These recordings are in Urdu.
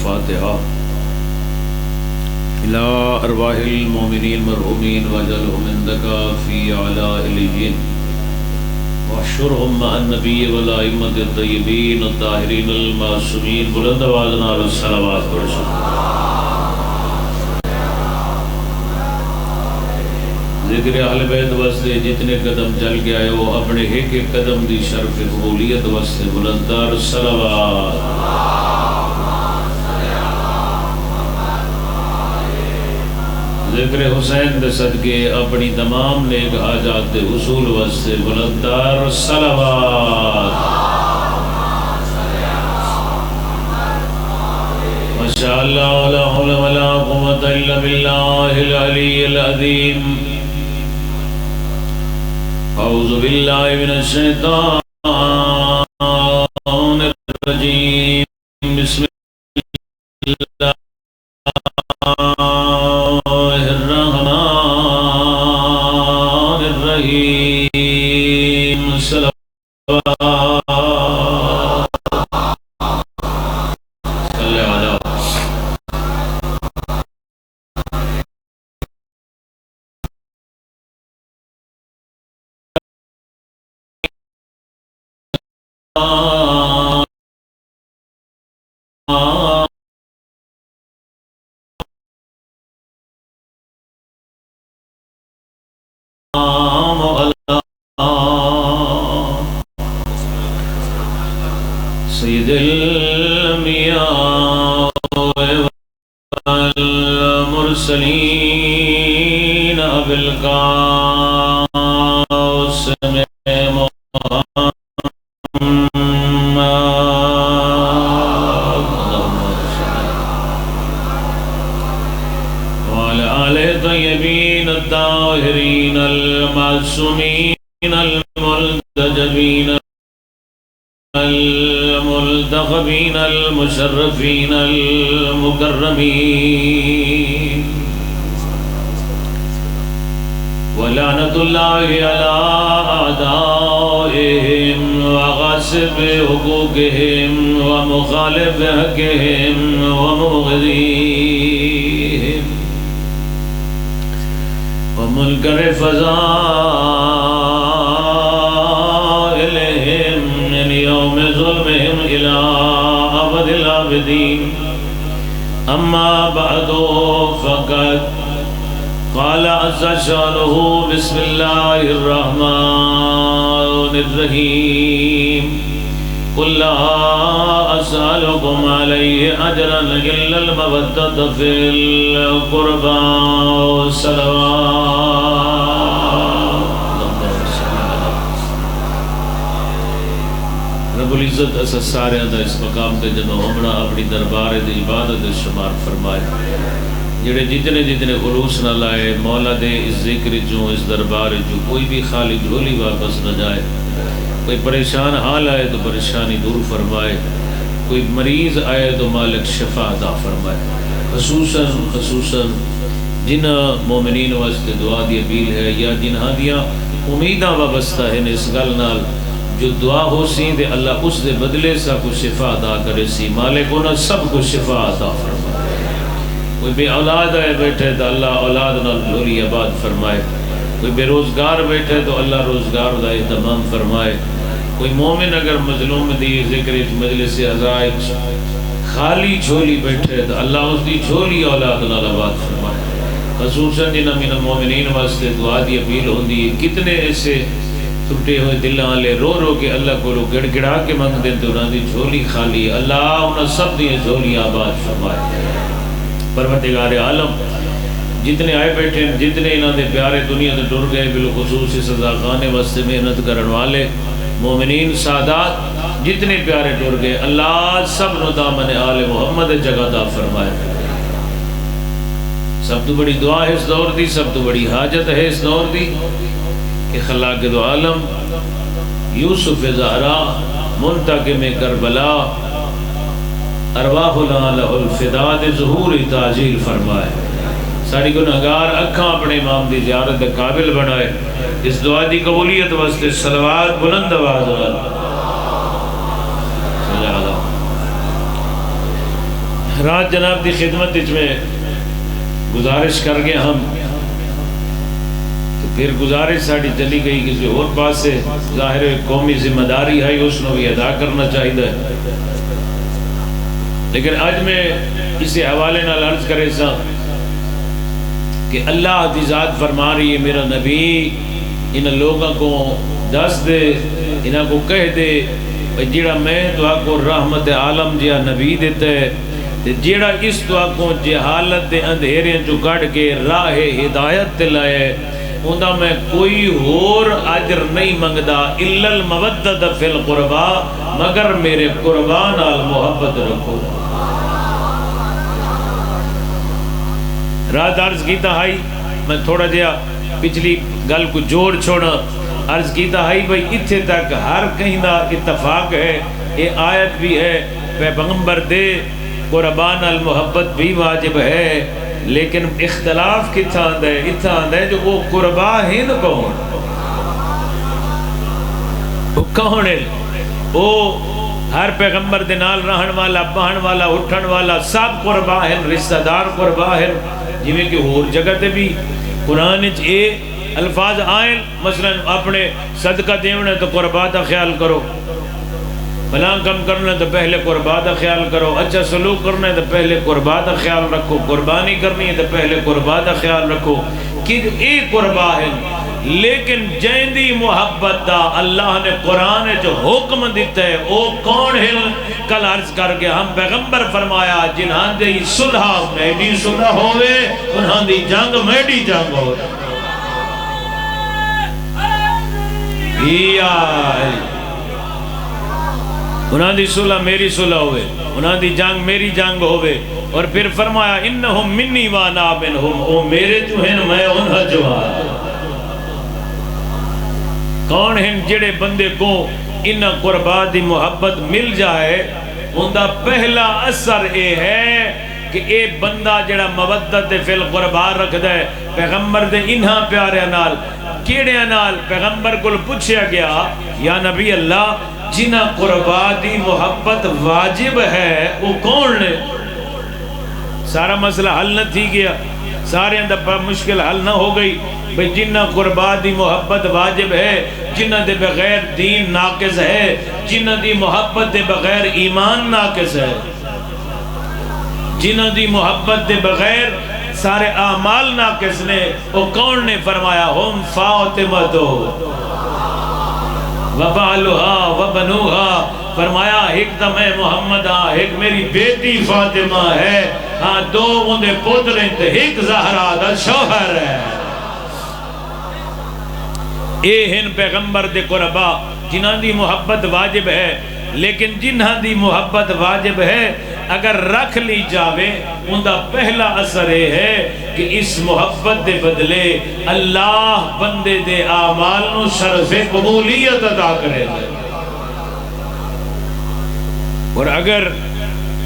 الفاتحة إلى أرواح المؤمنين مرحومين واجعلهم عندك في أعلى عليين واحشرهم مع النبي والأئمة الطيبين الطاهرين المعصومين بلند آوازنا الصلوات ورسول ذکر اہل بیت واسطے جتنے قدم چل کے آئے ہو اپنے ایک ایک قدم دی شرف قبولیت واسطے بلندار صلوات ذکر حسین دے صدقے اپنی تمام نیک حاجات دے حصول واسطے بلندار صلوات ماشاءاللہ لا حول ولا قوة الا باللہ العلی العظیم اعوذ باللہ من الشیطان الرجیم بسم اللہ الرحمن الرحیم سید الانبیاء والمرسلین بالقاسم وعلى آله الطيبين الطاهرين المعصومين الملتجبين الملتخبين المشرفين المكرمين ولعنة الله على أعدائهم وغاصب حقوقهم ومخالف حقهم ومبغضيهم ومنكر فضائلهم من يوم ظلمهم إلى أبد الآبدين أما بعد فقد قال عز شانه بسم الله الرحمن الرحيم قل لا أسألكم عليه أجرا إلا المودة في القربى والصلوات رب العزت اساس سارے دا اس مقام تے جنو ہمنا اپنی دربار دی عبادت شمار فرمائے جڑے جتنے خلوص نہ لائے مولا دے اس ذکر جو اس دربار جو کوئی بھی خالی جھولی واپس نہ جائے کوئی پریشان حال آئے تو پریشانی دور فرمائے کوئی مریض آئے تو مالک شفا عطا فرمائے خصوصاً جن مومنین واسطے دعا دی اپیل ہے یا جنہاں دیا امیداں وابستہ ہیں اس گل نال جو دعا ہو سی دے اللہ اس دے بدلے سا کو شفا عطا کرے سی مالک انہاں سب کو شفا عطا فرمائے کوئی بے اولاد آئے بیٹھے تو اللہ اولاد نال جھولی آباد فرمائے کوئی بے روزگار بیٹھے تو اللہ روزگار دا اہتمام فرمائے کوئی مومن اگر مظلوم دی ذکر مجلس عزائق خالی جھولی بیٹھے تو اللہ اس دی جھولی اولاد نال آباد فرمائے خصوصاً جنہاں من المومنین واسطے دعا دی اپیل ہوندی کتنے ایسے ٹوٹے ہوئے دلاں والے رو رو کے اللہ کو گڑ گڑا کے منگ دیں تو انہاں دی جھولی خالی اللہ انہاں سب دی جھولی آباد فرمائے پروردگار عالم جتنے آئے بیٹھے جتنے انہاں دے پیارے دنیا دے ٹر گئے بالخصوص سزا خانے واسطے محنت کرن والے مومنین سادات جتنے پیارے ٹر گئے اللہ سب نو دامن آل محمد جگہ دا فرمائے سب تو بڑی دعا ہے اس دور دی سب تو بڑی حاجت ہے اس دور دی کہ خلاق دو عالم یوسف زہرا منتقم کربلا ارواح لہ الفداد ظہور تاجیل فرمائے ساری گناہگار اکھاں اپنے امام دی زیارت قابل بنائے اس دعا دی قبولیت واسطے صلوات بلند آواز رات جناب دی خدمت میں گزارش کر گئے ہم، تو پھر گزارش ساڑی چلی گئی کسی اور پاس سے، ظاہر قومی ذمہ داری ہے اس نے بھی ادا کرنا چاہیے، لیکن آج میں اسی حوالے نال عرض کرے سا کہ اللہ دی ذات فرما رہی ہے میرا نبی ان لوگوں کو دس دے، انہاں کو کہہ دے جیڑا میں تو کو رحمت عالم جیا نبی دیتا ہے، جیڑا اس دعا کو جہالت دے اندھیرے جو کٹ کے راہ ہدایت تے لائے اوندا میں کوئی اور اجر نہیں منگدا الا المودۃ فی القربا، مگر میرے قربا نال محبت رکھو۔ رات عرض کیتا ہائی، میں تھوڑا جہا پچھلی گل کو جوڑ چھوڑا، عرض کیتا ہائی بھائی اتھے تک ہر کہیں دا اتفاق ہے، یہ آیت بھی ہے پیغمبر دے قربان المحبت بھی واجب ہے، لیکن اختلاف کتھا آندہ ہے؟ اتھا آندہ ہے جو وہ قربا ہیں نا کون؟ وہ کون ہے؟ وہ ہر پیغمبر دے نال رہن والا، بہن والا، اٹھن والا سب قربا ہیں، رشتہ دار قربا ہیں، جویں کہ اور جگہ تے بھی قرآن اے الفاظ آئیں، مثلا اپنے صدقہ دیونے تو قربا دا خیال کرو، بھلا کم کرنا تو پہلے قربا دا خیال کرو، اچھا سلوک کرنا ہے تو پہلے قربا دا خیال رکھو، قربانی کرنی ہے تو پہلے قربا دا خیال رکھو، کہ ایک قربا ہے، لیکن جیندی محبت دا اللہ نے قرآن جو حکم دیتا ہے وہ کون ہے؟ کل عرض کر کے ہم پیغمبر فرمایا جنہاں دی صلح میڈی صلح ہوئے، انہاں دی جنگ میڈی جنگ ہوئے، انہاں دی صلح میری صلح ہوئے، انہاں دی جنگ میری جنگ ہوئے، اور پھر فرمایا انہم منی وانا منہم، او میرے جو ہیں میں انہاں جو آتا۔ کون ہیں جڑے بندے کو انہا قربا دی محبت مل جائے، اندھا پہلا اثر اے ہے کہ اے بندہ جڑا مودت فی القربا رکھ دے پیغمبر دے انہا پیارے نال، کیڑے نال؟ پیغمبر کو پوچھیا گیا یا نبی اللہ جنہ قربا دی محبت واجب ہے وہ کون نے؟ سارا مسئلہ حل نہ تھی گیا، سارے اندر مشکل حل نہ ہو گئی، بھئی جنہ قربا دی محبت واجب ہے، جنہ دے بغیر دین ناقص ہے، جنہ دی محبت دے بغیر ایمان ناقص ہے، جنہ دی محبت دے بغیر سارے اعمال ناقص نے، وہ کون نے؟ فرمایا ہم فاطمہ وبالوہا وبنوہا، فرمایا ایک تو میں محمد ہاں، ایک میری بیٹی فاطمہ ہے، ہاں دو اندھے پوتریں تھے، ایک زہرا دا شوہر ہے۔ اے ہن پیغمبر دے قربا جنہاں دی محبت واجب ہے، لیکن جنہاں دی محبت واجب ہے اگر رکھ لی جاوے اندھا پہلا اثر ہے کہ اس محبت دے بدلے اللہ بندے دے اعمال نو شرف قبولیت عطا کرے دے، اور اگر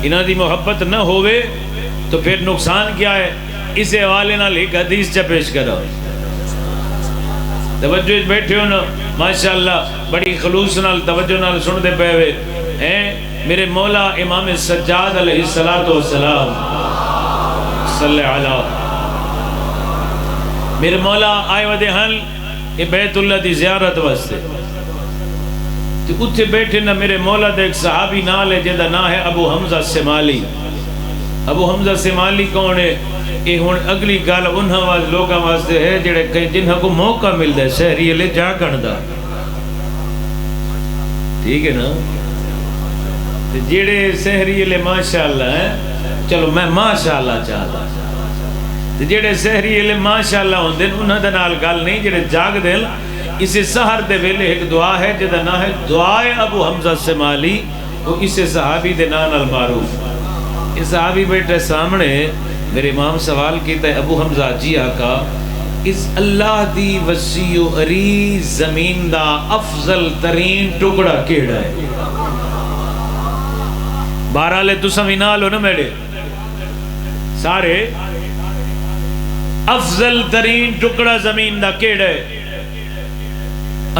انہاں دی محبت نہ ہوئے تو پھر نقصان کیا ہے؟ اس حوالے نال ایک حدیث چا پیش کرو، توجہ بیٹھے ہو نا، ماشاءاللہ بڑی خلوص نال توجہ نال سن دے پے ہوئے ہیں۔ میرے مولا امام سجاد علیہ السلام صلی علیہ، میرے مولا آئے ودے ہن بیت اللہ دی زیارت واسطے، تو اتھے بیٹھے نا میرے مولا دے ایک صحابی نال ہے جیدہ نا ہے ابو حمزہ سمالی۔ ابو حمزہ سمالی کون ہے؟ یہ ہون اگلی گال انہاں واز لوگاں واسطے ہے جڑے کہیں جنہاں کو موقع مل دے شہری لے جا کردہ، ٹھیک ہے نا؟ جڑے شہری لے ماشاءاللہ ہیں، چلو میں ماشاءاللہ چاہتا، جڑے شہری لے ماشاءاللہ ہوں دن انہاں دے نال گال نہیں، جڑے جاگ دل اسے سہر دے ویلے ایک دعا ہے جدہ نا ہے دعائے ابو حمزہ سمالی، وہ اسے صحابی دے نان المعروف۔ اس صحابی بیٹھے سامنے میرے امام سوال کیتا ہے ابو حمزہ جی آقا اس اللہ دی وسیع و عریض زمین دا افضل ترین ٹکڑا کیڑا ہے؟ بہرحال تو سمینال ہو نا میرے سارے، افضل ترین ٹکڑا زمین دا کیڑا ہے؟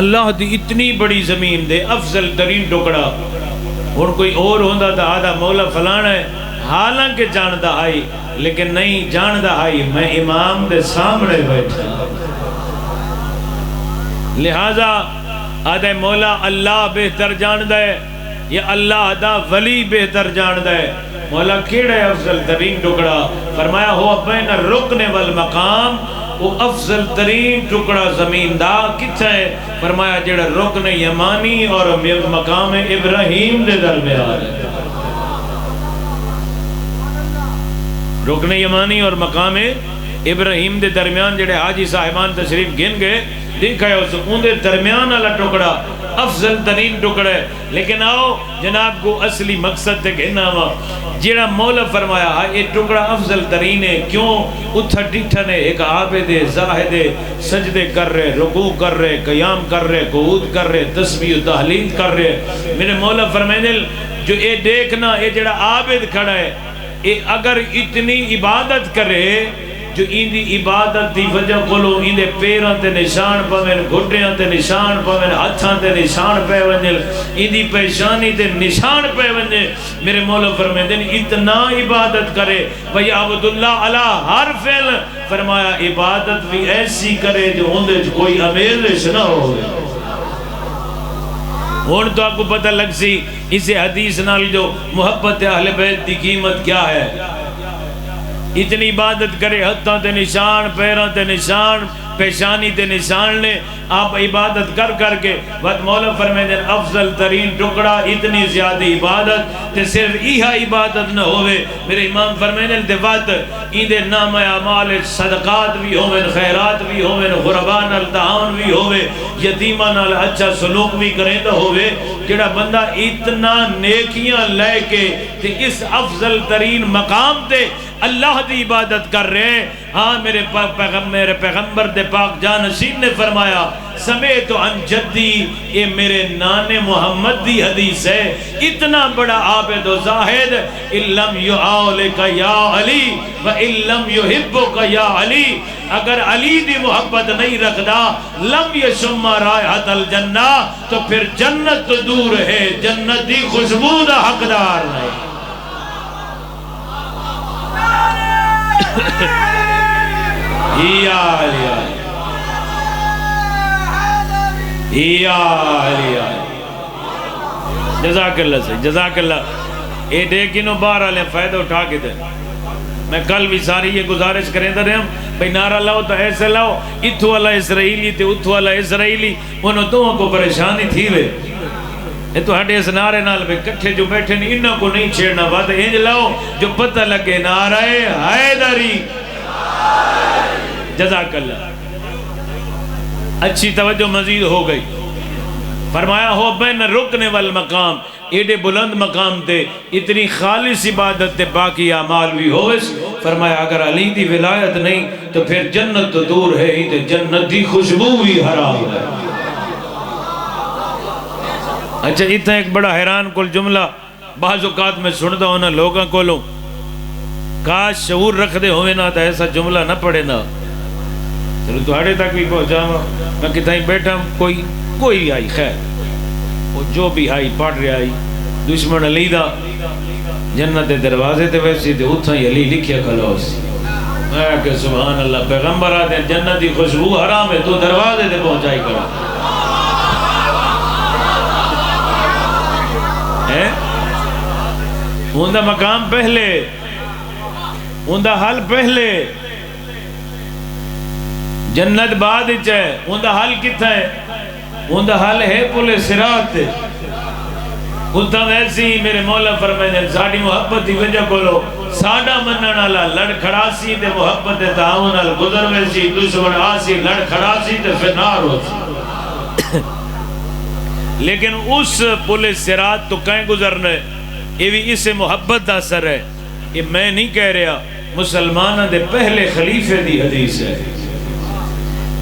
اللہ دی اتنی بڑی زمین دے افضل ترین ٹکڑا، اور کوئی اور ہوندہ تا آدھا مولا فلانا ہے، حالانکہ جاندہ آئی لیکن نہیں جاندہ آئی میں امام دے سامنے بیٹھا لہذا آدھے مولا اللہ بہتر جاندہ ہے یا اللہ دا ولی بہتر جاندہ ہے مولا کیڑے افضل ترین ٹکڑا فرمایا ہوا بین الرکن والمقام وہ افضل ترین ٹکڑا زمین دا کتھا ہے فرمایا جڑا رکن یمانی اور مقام ابراہیم دے درمیان ہے رکن یمانی اور مقام ابراہیم دے درمیان جڑے حاجی صاحبان تشریف گن گئے دیکھا ہے اس اندے درمیان والا ٹکڑا افضل ترین ٹکڑا ہے لیکن آؤ جناب کو اصلی مقصد تے کہنا ہوا جیڑا مولا فرمایا ہے یہ ٹکڑا افضل ترین ہے کیوں اتھا ڈٹھا نے ایک عابد زاہد سجدے کر رہے رکوع کر رہے قیام کر رہے قعود کر رہے تسبیح و تحلیل کر رہے میرے مولا فرمائے جو اے دیکھنا یہ جیڑا عابد کھڑا ہے یہ اگر اتنی عبادت کرے جو اندی عبادت دی وجہ کولو اندے پیراں تے نشان پوین گھٹیاں تے نشان پوین ہتھاں تے نشان پے ونجل اندی پیشانی تے نشان پے ونجل میرے مولا فرمائے اتنا عبادت کرے بھئی عبداللہ علی ہر فعل فرمایا عبادت بھی ایسی کرے جو اندے کوئی امیزش نہ ہو ہون تو آپ کو پتہ لگ سی اسے حدیث نال جو محبت اہل بیت دی قیمت کیا ہے اتنی عبادت کرے ہتھاں تے نشان پیراں تے نشان پیشانی تے نشان لے آپ عبادت کر کر کے وقت مولا فرمائے دیں افضل ترین ٹکڑا اتنی زیادہ عبادت تے صرف ایہا عبادت نہ ہوئے میرے امام فرمائے دیں دے وقت ایندے نام اعمال صدقات بھی ہوئے خیرات بھی ہوئے غربان التعاون بھی ہوئے یتیمان اچھا سلوک بھی کریں تو ہوئے جڑا بندہ اتنا نیکیاں لے کے تے اس افضل ترین مقام تے اللہ دی عبادت کر رہے ہیں ہاں میرے پیغمبر دے پاک جانشین نے فرمایا سمیت عن جدی یہ میرے نان محمد دی حدیث ہے اتنا بڑا عابد و زاہد اِلَّمْ يُعَوْلِكَ يَا عَلِي وَإِلَّمْ يُحِبُّكَ يَا عَلِي اگر علی دی محبت نہیں رکھدا لم یشم رائحت الجنہ تو پھر جنت تو دور ہے جنت دی خوشبو دا حقدار نہیں یا علی یا علی جزاک اللہ سے جزاک اللہ اے دیکھنو باہر آلے فائدہ اٹھا کے دیں میں کل بھی ساری یہ گزارش کریں در ہم بھئی نعرہ لاؤ تو ایسے لاؤ اتھو والا اسرائیلی تے اتھو والا اسرائیلی انہوں تو کو پریشانی تھی وے یہ تو ہٹے اس نعرے نال بے کٹھے جو بیٹھے نہیں انہوں کو نہیں چھیڑنا بات انج لاؤ جو پتہ لگے نعرہ حیدری جزاک اللہ اچھی توجہ مزید ہو گئی فرمایا ہو بین رکن والمقام ایڈے بلند مقام تے اتنی خالص عبادت تے باقی اعمال بھی ہوئس فرمایا اگر علی دی ولایت نہیں تو پھر جنت تو دور ہے تے جنت دی خوشبو بھی حرام ہے اچھا اتنا ایک بڑا حیران کل جملہ بعض اوقات میں سنتا ہونا لوگاں کو لوں کاش شعور رکھ دے ہوئے نا تو ایسا جملہ نہ پڑے نا چلو تو ہڑے تک بھی پہنچا میں کتائیں بیٹھا کوئی آئی خیر وہ جو بھی آئی پڑھ رہے آئی دشمن علی دا جنت دروازے تے ویسی تے اتھا ہی علی لکھیا کھلوس میں کہ سبحان اللہ پیغمبر آتے ہیں جنت دی خوشبو حرام ہے تو دروازے تے پہنچائی کرا اندہ مقام پہلے اندہ حل پہلے جنت بعد ہے اندہ حل کتا ہے اندہ حل ہے پلے صراط اندہ ویسی میرے مولا فرمائے ساڑھی محبت دی وجہ کولو ساڑھا منن والا لڑ کھڑاسی تے محبت تعاون ال گزر ویسی دشمن آسی لڑ کھڑاسی تے فنار ہوسی لیکن اس پلے صراط تو کہیں گزرنے یہ بھی اس سے محبت دا اثر ہے یہ میں نہیں کہہ رہا مسلمانہ دے پہلے خلیفے دی حدیث ہے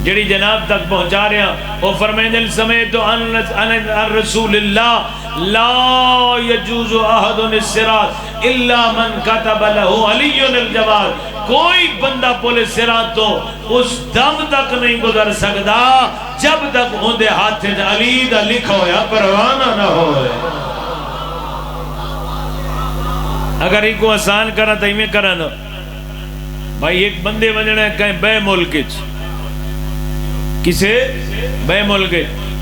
جڑی جناب تک پہنچا رہا وہ فرمائیں سمیت ان رسول اللہ لا یجوز احد الصراط الا من کتب له علی الجواد کوئی بندہ پولے صراط تو اس دم تک نہیں گزر سکتا جب تک اندے ہاتھ علی دا لکھا ہویا پروانہ نہ ہوئے اگر ایک کو آسان کرنا تو میں کرنا بھائی ایک بندے وجنا ہے کہیں بے ملک کسے بے ملک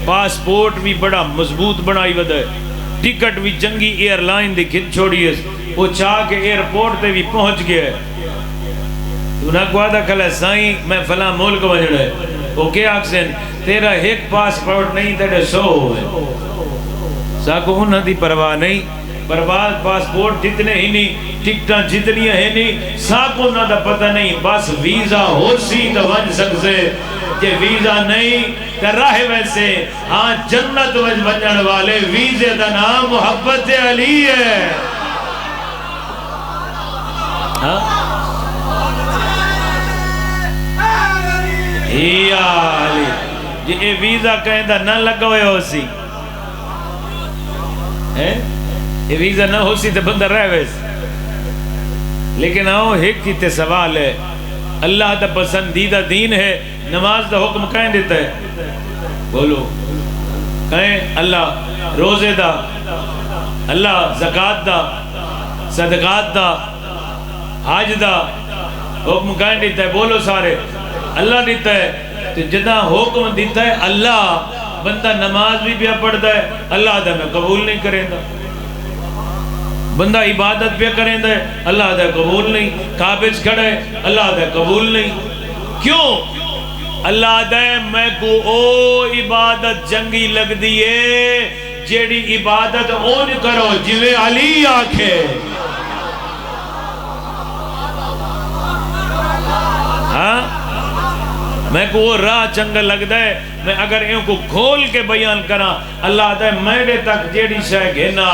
پاسپورٹ بھی بڑا مضبوط بنائی ودا ہے ٹکٹ بھی چنگی ایئر لائن دی کھت چھوڑی ہے وہ چاہ کے ایئرپورٹ تے بھی پہنچ گیا ہے تو نہ کو آدھا کھلا سائیں میں فلاں ملک وجنا ہے وہ کیا اکسن تیرا ایک پاسپورٹ نہیں تیرے 100 ہوئے ساکو انہاں دی پرواہ نہیں برباد پاسپورٹ جتنے ہی نہیں ٹکٹاں جتنی ہیں نہیں ساکو نہ دا پتہ نہیں بس ویزا ہو سی تو ون سکتے کہ ویزا نہیں تو راہ ویسے ہاں جنت وج بنجن والے ویزے دا نام محبت علی ہے یا علی جی اے ویزا کہیں دا نہ لگوئے ہو سی یہ ویزا نہ ہو سی تو بندہ رہ ویس لیکن آؤ ایک کی تے سوال ہے اللہ دا پسندیدہ دین ہے نماز دا حکم کہیں دیتا ہے بولو کہیں اللہ روزے دا اللہ زکاة دا صدقات دا حج دا حکم کہیں دیتا ہے بولو سارے اللہ دیتا ہے تو جدا حکم دیتا ہے اللہ بندہ نماز بھی پیا پڑھتا ہے اللہ دا میں قبول نہیں کریں دا بندہ عبادت پہ کریں دے اللہ دے قبول نہیں قابض کھڑے اللہ دے قبول نہیں کیوں اللہ دے میں کو او عبادت جنگی لگ دیئے جیڑی عبادت اون کرو جوے علی آکھے ہاں میں کو وہ راہ چنگا لگ دے میں اگر ان کو کھول کے بیان کرا اللہ دے میرے تک جیڑی شاہ گھنا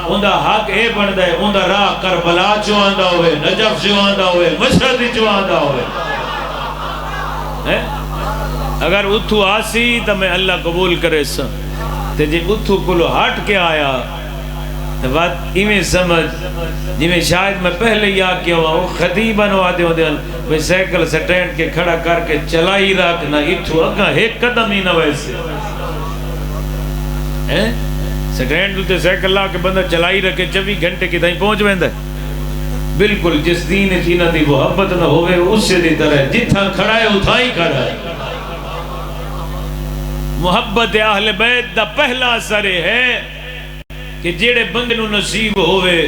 اندھا حق اے بن دے اندھا راہ کربلا چواندہ ہوئے نجف چواندہ ہوئے مشہد چواندہ ہوئے اگر اتھو آسی تو میں اللہ قبول کرے سا تے جی اتھو کلو ہٹ کے آیا تو بات ایمیں سمجھ جی میں شاید میں پہلے یا کیا ہوا وہ خطیبہ نو آدھے ہوندے ہیں سیکل سٹینڈ کے کھڑا کر کے چلائی رکھنا اتھو اگا ایک قدم ہی نہ ویسے سٹینڈ دوتے سیکل لا کے بندہ چلائی رکھے 24 گھنٹے کی تائیں پہنچ ویندہ بالکل جس دین تھی نہ دی محبت نہ ہوئے اس سے دی طرح جتھا کھڑا ہے اتھا ہی کھڑا ہے محبت اہل بیت دا پہلا اثر ہے کہ جیڑے بندے نو نصیب ہوئے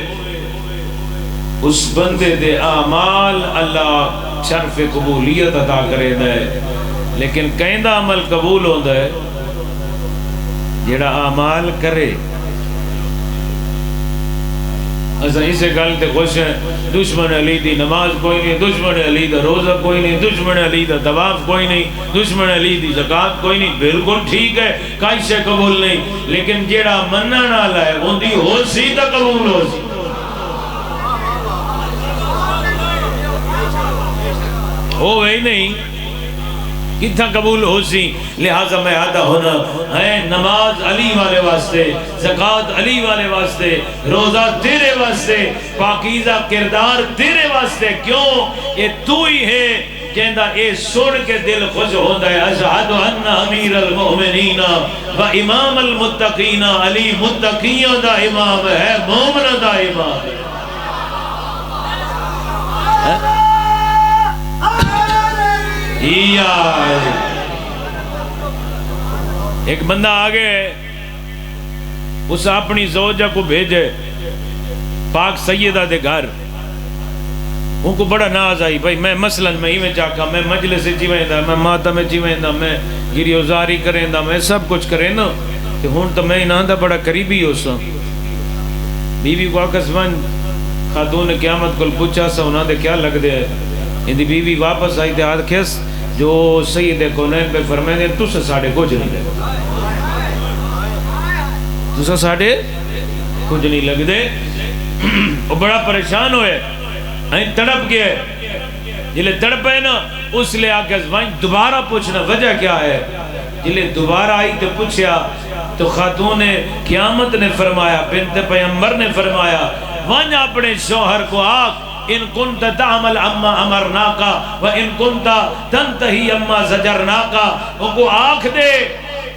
اس بندے دے اعمال اللہ شرف قبولیت عطا کرے دے لیکن کہیں دا عمل قبول ہو دے جیڑا اعمال کرے ایسا اسے گلتے خوش ہیں دشمن علی دی نماز کوئی نہیں دشمن علی دا روزہ کوئی نہیں دشمن علی دا طواف کوئی نہیں دشمن علی دی زکاة کوئی نہیں بالکل ٹھیک ہے کائی سے قبول نہیں لیکن جیڑا مننا نہ لائے ان دی ہو سی تا قبول ہو سی ہوئے نہیں کتنا قبول ہو سی لہذا میں آدھا ہونا ہے نماز علی والے واسطے زکاة علی والے واسطے روزہ تیرے واسطے پاکیزہ کردار تیرے واسطے کیوں یہ تو ہی ہے کہندہ اے سن کے دل خوش ہوندہ ہے اشہد ان امیر المؤمنین و امام المتقین علی متقین دا امام ہے مومن دا امام ہے ایک بندہ آگے اس اپنی زوجہ کو بھیجے پاک سیدہ دے گھر ان کو بڑا ناز آئی بھائی میں مثلا میں ہی میں چاکا میں مجلس چیویں دا میں ماتم چیویں دا میں گریوزاری کریں دا میں سب کچھ کریں نا کہ ہون تو میں انہاں دا بڑا قریبی ہو سا بی بی کو آکس من خاتون قیامت کل پوچھا سا انہاں دے کیا لگ دے اندھی بی بی واپس آئی دے آدھکیس جو سید کونین پہ فرمائے دے تو سے ساڑھے کچھ نہیں لگ تو سے ساڑھے کچھ نہیں لگ دے وہ بڑا پریشان ہوئے تڑپ گئے جلے تڑپ ہے نا اس لئے آکے دوبارہ پوچھنا وجہ کیا ہے جلے دوبارہ آئی تو پوچھیا تو خاتون قیامت نے فرمایا بنت پیغمبر نے فرمایا وہاں اپنے شوہر کو آگ ان کنت تعمل اما امرناکا و ان کنت تنتہی اما زجرناکا ان کو آنکھ دے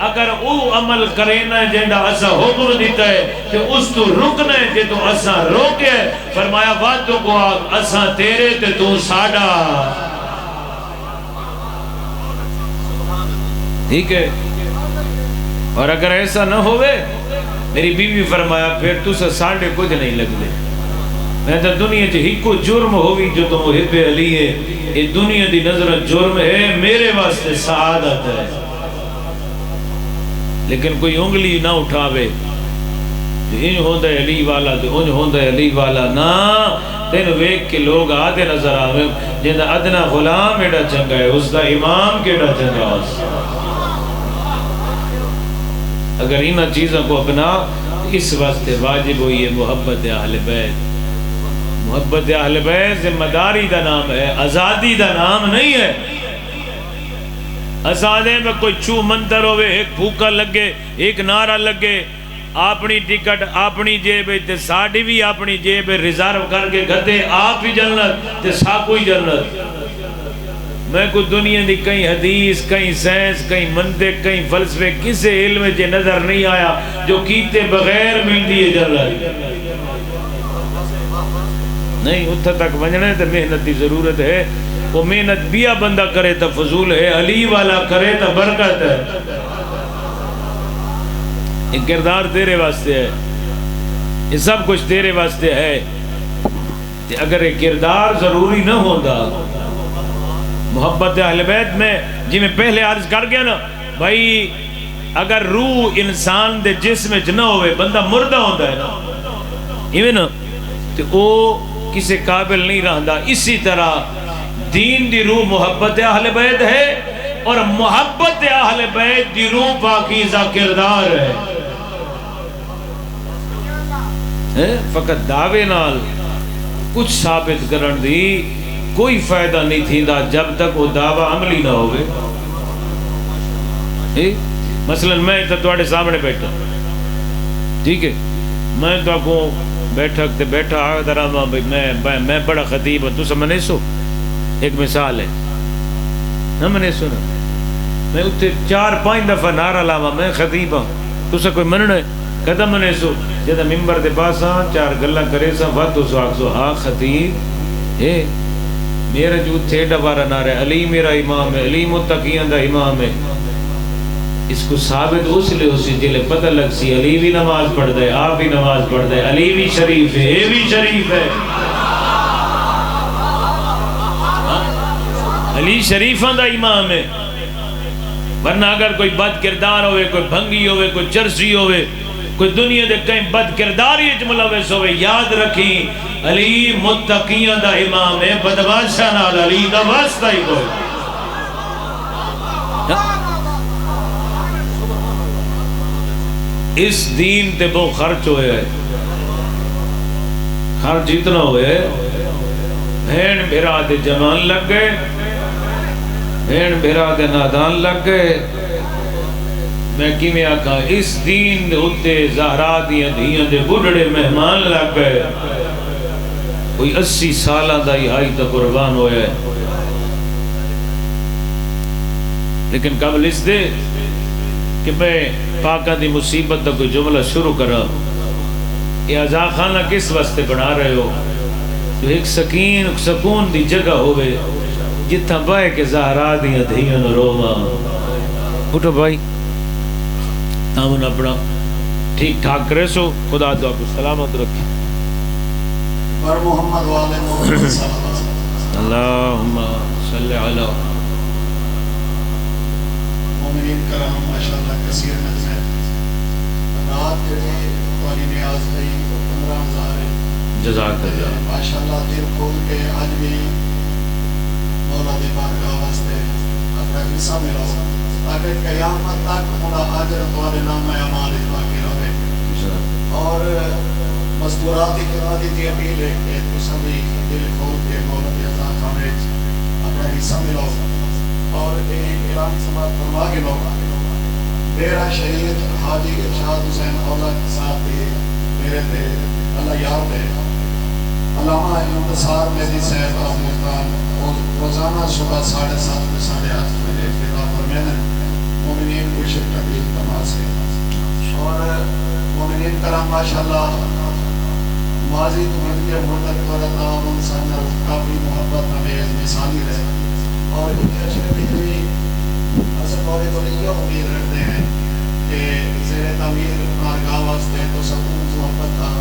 اگر او عمل کرینا جنڈا اسا حکم دیتا ہے کہ اس تو رکنا ہے جے تو اسا روکے فرمایا وعدو کو اسا تیرے تے تو ساڑا ٹھیک ہے اور اگر ایسا نہ ہوئے میری بیوی فرمایا پھر تو ساڑھے کچھ نہیں لگ دے میں تو دنیا چ ہکو جرم ہوئی جو تو محب علی ہے یہ دنیا دی نظر جرم ہے میرے واسطے سعادت ہے لیکن کوئی انگلی نہ اٹھاوے ان ہوندہ علی والا تو ان ہوندہ علی والا نا تین ویک کے لوگ آدھے نظر آوے جن ادنا غلام ایڈا چنگا ہے اس دا امام کیڑا چنگا ہے اگر انہ چیزوں کو اپنا اس واسطے واجب ہوئی ہے محبت اہل بیت محبت اہل بیت ذمہ داری دا نام ہے آزادی دا نام نہیں ہے آزادے میں کوئی چو منتر ہوئے ایک بھوکا لگے ایک نعرہ لگے اپنی ٹکٹ اپنی جیب تے ساڑھی بھی اپنی جیب ریزرو کر کے گھتے آپ ہی جنت تے ساکوئی جنت میں کو دنیا دی کہیں حدیث کہیں سائنس کہیں منطق کہیں فلسفے کسے علم جے نظر نہیں آیا جو کیتے بغیر مل دیئے جنت نہیں اتھا تک ونجنا ہے تو محنت دی ضرورت ہے وہ محنت بیا بندہ کرے تو فضول ہے علی والا کرے تو برکت ہے یہ کردار تیرے واسطے ہے یہ سب کچھ تیرے واسطے ہے اگر یہ کردار ضروری نہ ہوتا محبت اہل بیت میں جی میں پہلے عرض کر گیا نا بھائی اگر روح انسان دے جسم وچ نہ ہوئے بندہ مردہ ہوتا ہے نا ایویں نا تو وہ کسی قابل نہیں رہندا اسی طرح دین دی روح محبت اہل بیت ہے اور محبت اہل بیت دی روح پاکیزہ کردار ہے فقط دعوے نال کچھ ثابت کرن دی کوئی فائدہ نہیں تھیندا جب تک وہ دعویٰ عملی نہ ہوئے مثلا میں تو تواڈے سامنے بیٹھا ٹھیک ہے میں تو کو بیٹھک تے بیٹھا آگا دراما میں بڑا خطیب ہوں تو سمجھے سو ایک مثال ہے نہ منے سو نا میں اتنے 4-5 دفعہ نعرہ لاما میں خطیب ہوں تو سا کوئی مننا ہے کہتا منے سو جیسا ممبر دے پاساں 4 گلہ کرے سا وقت اس وقت سو ہاں خطیب ہے میرا جو تھے ڈبارہ نعرہ علی میرا امام ہے علی متقیان دا امام ہے اس کو ثابت اس لئے اسی جلے پتہ لگ سی علی بھی نماز پڑھ دے آپ بھی نماز پڑھ دے علی بھی شریف ہے اے بھی شریف ہے علی شریفہ دا امام ہے ورنہ اگر کوئی بد کردار ہوئے کوئی بھنگی ہوئے کوئی چرسی ہوئے کوئی دنیا دے کہیں بد کرداری اچ ملوث ہوئے یاد رکھیں علی متقیان دا امام ہے بدبادشاہ نال علی دا واسطہ ہی کوئی اس دین تے بہت خرچ ہوئے ہے خرچ اتنا ہوئے بھین بھیرا دے جوان لگ گئے بھین بھیرا دے نادان لگ گئے میں کی میں آکھا اس دین دے ہوتے زہرا دیاں دھیاں دے بڑھڑے مہمان لگ گئے کوئی 80 سالہ دا ہی تا قربان ہوئے لیکن قبل اس دے کہ میں پاکہ دی مصیبت دا کوئی جملہ شروع کرا یہ عزا خانہ کس واسطے بنا رہے ہو جو ایک سکون دی جگہ ہوئے جتنا بائے کہ زہرا دیاں دھیاں روما اٹھو بھائی تامن اپنا ٹھیک ٹھاک کرے سو خدا دعا کو سلامت رکھیں پر محمد والے محمد صلی اللہ علیہ وسلم اللہم صلی علی مومنین کرام ماشاءاللہ کثیر مجمع رات جڑی والی نیاز ہے 15,000 جزاک اللہ ماشاءاللہ دل کھول کے آج بھی مولا دی بارگاہ واسطے اپنا حصہ ملا تاکہ قیامت تک مولا اجر تمہارے نام اعمال باقی رہے اور مزدوراتی کرادی دی اپیل ہے کہ تساں بھی دل کھول کے مولا دی عزا خانے اپنا حصہ ملا اور ایک اعلان سماعت فرما کے لوگ میرا شہید حاجی ارشاد حسین اولاد صاحب بھی میرے تھے اللہ یاد ہے علامہ انتصار میری صاحب رحمۃ اللہ روزانہ صبح 7:30 سے 8:30 بجے خطاب فرماتے ہیں مومنین کو شرکت کی التماس ہے اور مومنین کرام ماشاءاللہ ماضی تو مدیہ مدت پر تعاون سانر کافی محبت ہمیں مثالی رہے اور ان شرکت بھی اصل طور پر یہ امید رکھتے ہیں کہ زیر تعمیر بارگاہ واسطے تو سکون محبت کا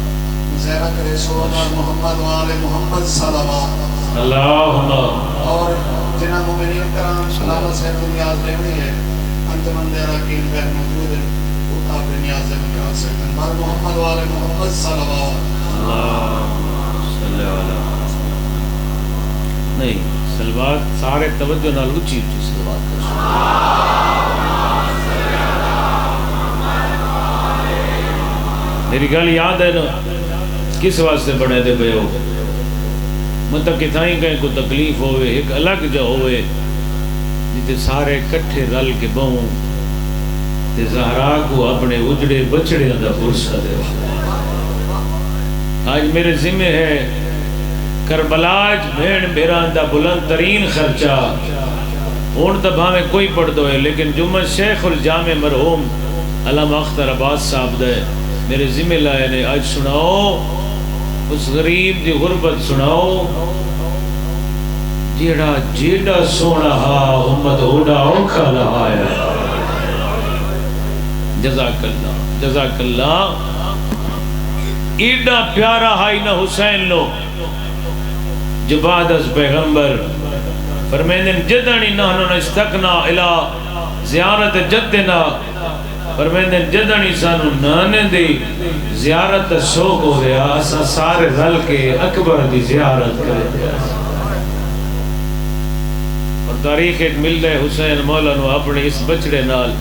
مظاہرہ کرے سونا محمد وآل محمد صلوات اللہم اور جنہ مومنین کرام علامہ صاحب نیاز لیونی ہے انجمن دیراکین بہن موجود ہے وہ آپ نیاز لیونی کر سکتے ہیں بار محمد وآل محمد صلوات اللہم صلی اللہ نہیں سلوات سارے توجہ نال اچھی اچھی سلوات میری گل یاد ہے نا کس واسطے بڑھے دے پے ہو مطلب کتائیں کہیں کو تکلیف ہوئے ایک الگ جا ہوئے جتے سارے کٹھے رل کے بہوں تے زہرا کو اپنے اجڑے بچڑے اندر فرصت دے آج میرے ذمہ ہے کربلاج بھیڑ بیران دا بلند ترین خرچہ ہون تا بھامے کوئی پڑھ دو ہے لیکن جمعہ شیخ الجامع مرحوم علامہ اختر عباس صاحب دے میرے ذمہ لائے نے آج سناؤ اس غریب دی غربت سناؤ جیڑا جیڑا سونا ہا امت ہوڑا اوکھا لہا ہے جزاک اللہ ایڈا پیارا ہائی نہ حسین لو جباد از پیغمبر فرمیندن جدنی نحنو نستقنا الى زیارت جدنا فرمیندن جدنی سانو نانے دی زیارت شوق ہو گیا اسا سارے رل کے اکبر دی زیارت کرے دیا اور تاریخ ایک مل رہے حسین مولا نو اپنے اس بچڑے نال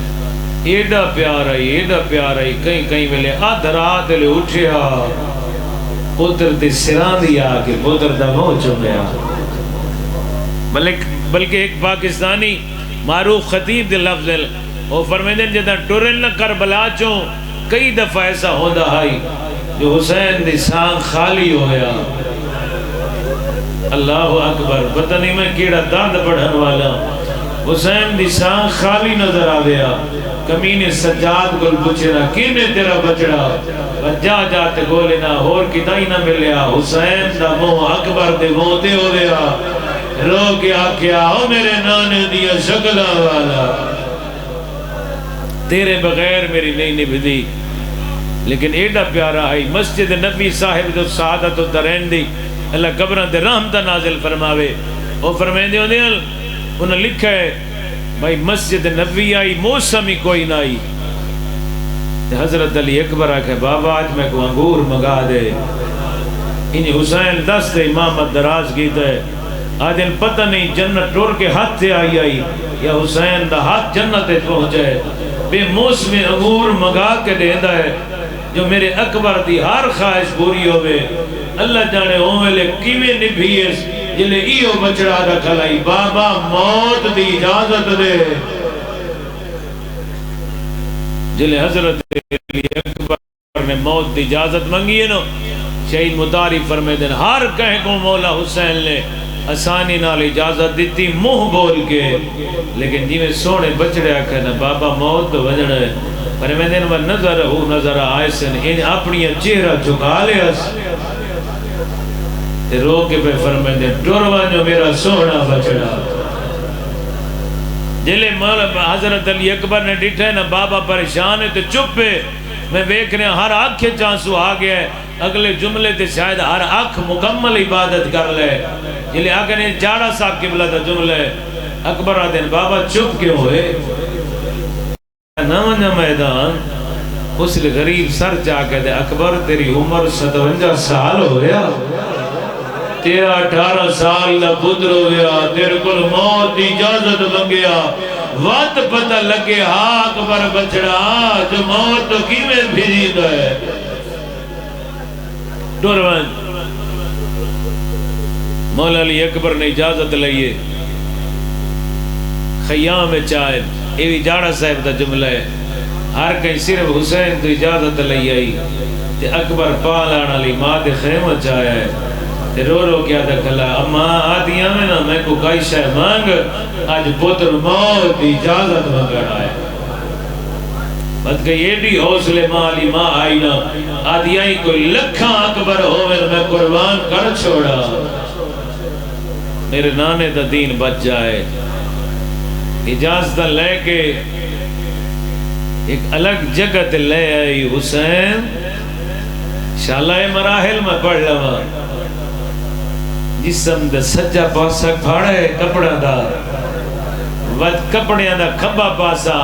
ایڈا پیار آئی کہیں کہیں ملے آدھرات لے اٹھیا پتر تے سران دیا کہ پتر دا موہ چمیا بلکہ ایک پاکستانی معروف خطیب دے لفظ وہ فرمیدن جدہ ٹورن کربلا چوں کئی دفعہ ایسا ہوندہ آئی جو حسین دی سان خالی ہویا اللہ اکبر پتہ نہیں میں کیڑا درد پڑھن والا حسین دی سان خالی نظر آ گیا کمینے سجاد گل پچھنا کینے تیرا بچڑا جا جاتے گولے نہ اور کتائی نہ ملیا حسین دا موہ اکبر دے موتے ہو گیا رو کے آکھیا او میرے نانے دیا شکلہ والا تیرے بغیر میری نہیں نبھدی لیکن ایڈا پیارا ہے مسجد نبی صاحب جو سعادت و درین دی اللہ قبران دے رحمتہ نازل فرماوے وہ فرمائیں دے انہوں لکھا ہے بھائی مسجد نبی آئی موسمی کوئی نہ آئی حضرت علی اکبر آکھے بابا آج میں کو انگور مگا دے انہی حسین دست امامت دراز کی دے آج ان پتہ نہیں جنت ٹور کے ہاتھ سے آئی یا حسین دا ہاتھ جنت پہنچے بے موسم انگور مگا کے دیندہ ہے جو میرے اکبر دی ہر خواہش پوری ہوئے اللہ جانے ہوئے لے کیویں نبھیس جلے ایو بچڑا دا کھلائی بابا موت دی اجازت دے جلے حضرت علی اکبر نے موت دی اجازت منگی ہے نا شہید مطاری فرمے دن ہر کہیں کو مولا حسین نے آسانی نال اجازت دیتی منہ بول کے لیکن جی میں سونے بچڑے آکھے نا بابا موت تو وجڑ ہے فرمے دن وہ نظر ہو نظر آئے سن ان اپنی چہرہ چکا لے اس تے رو کے پہ فرمے دن ٹوروان جو میرا سونا بچڑا جلے مولا حضرت علی اکبر نے ڈٹھا ہے نا بابا پریشان ہے تو چپ پہ میں دیکھ رہے ہیں ہر آنکھ کے چانسو آگیا ہے اگلے جملے تے شاید ہر آنکھ مکمل عبادت کر لے جلے آگے نے جاڑا صاحب کی بلا تھا جملے اکبر آدھیں بابا چپ کیوں ہوئے نمانجا میدان اس لئے غریب سر چاہ کے دے اکبر تیری عمر 57 سال ہو گیا تیرا 18 سال دا پتر ہو گیا تیرے کل موت دی اجازت منگیا وقت پتہ لگے ہاں اکبر بچڑا جو موت تو کی میں بھیجید ہے ڈوروان مولا علی اکبر نے اجازت لئیے خیام چاہے ایوی جاڑا صاحب دا جملہ ہے ہر کہیں صرف حسین تو اجازت لئی آئی تے اکبر پالانا لی ماں دے خیمہ چاہے ہے تے رو رو کیا دا کھلا اما آدیاں میں نا میں کو کائی شاہ مانگ آج پتر موت دی اجازت مانگڑا ہے بد کہ ایڈی حوصلے مالی ماں آئی نا آدھی آئی کوئی لکھاں اکبر ہوئے میں قربان کر چھوڑا میرے نانے دا دین بچ جائے. اجازت لے کے ایک الگ جگہ تے لے آئی حسین شالہ مراحل میں پڑھ لوا جسم دا سجا پاسا پھاڑے کپڑا دا ود کپڑیاں دا کھبا پاسا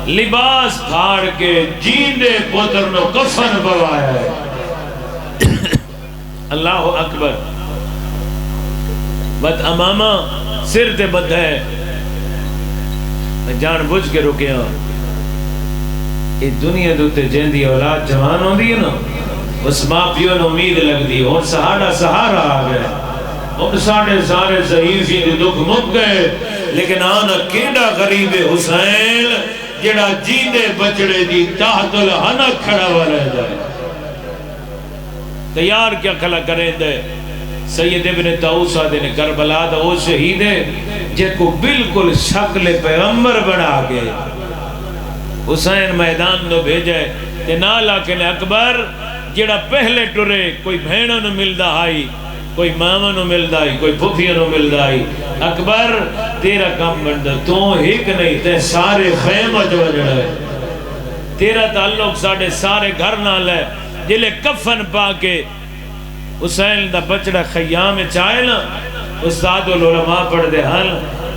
لباس پھاڑ کے جیندے پتر نو کفن پوایا ہے. اللہ اکبر. ود امامہ سر تے بدھ ہے میں جان بجھ کے رکیا یہ دنیا دوتے جیندی اولاد جوان ہوں دی نا اس ماں پیو نے امید لگ دی اور سہارا آ گئے اور سارے ضعیفی دے دکھ مک گئے لیکن آنا کیڑا غریب حسین جڑا جیندے بچڑے دی تحت الحنک کھڑا ہوا رہ جائے. تیار کیا کھلا کریں دے سید ابن طاؤس آدھے نے کربلا دا وہ شہید ہے جے کو بالکل شکل پیغمبر بنا گئے. حسین میدان نو بھیجے تے نالا کے اکبر جڑا پہلے ٹرے کوئی بھینوں نو ملدا آئی کوئی ماما نو ملدا آئی کوئی پھوپھیاں نو ملدا آئی. اکبر تیرا کام بندا تو ایک نہیں تے سارے خیمہ جو وجڑا ہے تیرا تعلق ساڑے سارے گھر نال ہے. جلے کفن پا کے حسین دا بچڑا خیام چاہے نا استاد العلماء پڑھ دے حال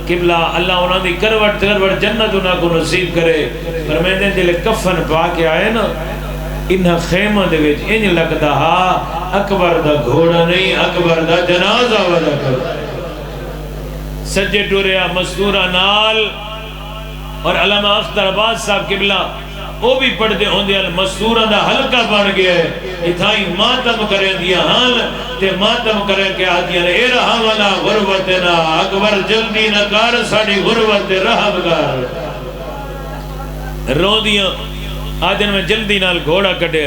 قبلہ اللہ انہوں دی کروٹ جنت انہوں کو نصیب کرے. فرمیندے جلے کفن پا کے آئے نا انہا خیمہ دے ویچ انج لگتا ہا اکبر دا گھوڑا نہیں اکبر دا جنازہ ودا کر. سجے ٹوریا مستورہ نال اور علامہ اختر عباس صاحب قبلہ وہ بھی پڑھ دے ہوں دے مستورہ دا حلقہ بڑھ گیا ہے اتھائی ماتم کریں دیا حال تے ماتم کریں کہ آدیا اے رہا والا غربتنا اکبر جلدی نکار ساڑی غربت رہب گار رو دیا آدھن میں جلدی نال گھوڑا کٹے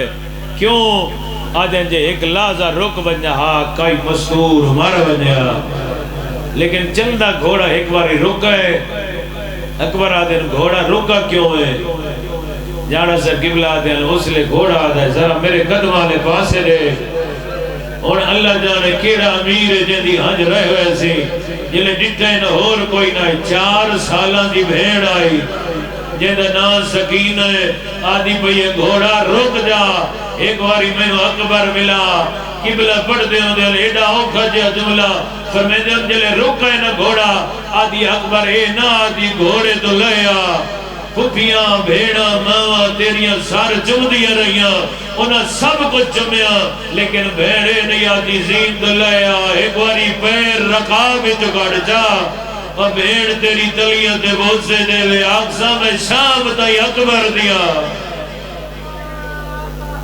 کیوں آدھن جے ایک لازہ رک بنیا ہاں کئی مستور ہمارا بنیا لیکن چندہ گھوڑا ایک باری رک گئے. اکبر آدھن گھوڑا رکا کیوں ہے جانا سے قبلہ آدھن اس لئے گھوڑا آدھے ذرا میرے قدمانے پاسے دے اور اللہ جانے کیڑا امیر جیندی ہنج رہ ہوئے سی جلے ڈٹھے نہ اور کوئی نہ 4 سالان دی بھیڑ آئی جیندہ نا سکین ہے آدھی پہیے گھوڑا رک جا. ایک باری میں نے اکبر ملا قبلہ پڑھ دے ہوں دے ایڈا اوکھا جا جملہ فرمیدے ہم جلے رکا ہے نا گھوڑا آدھی اکبر اے نا آدھی گھوڑے تو لیا پھپیاں بھیڑا ماں تیریاں سار چم دیا رہیاں انہاں سب کچھ چمیا لیکن بھیڑے نہیں آدھی زین تو لیا. ایک باری پیر رقاب چکڑ جا اور بھیڑ تیری تلیاں تے بہت سے دے وے آقسا میں شام تائی اکبر دیا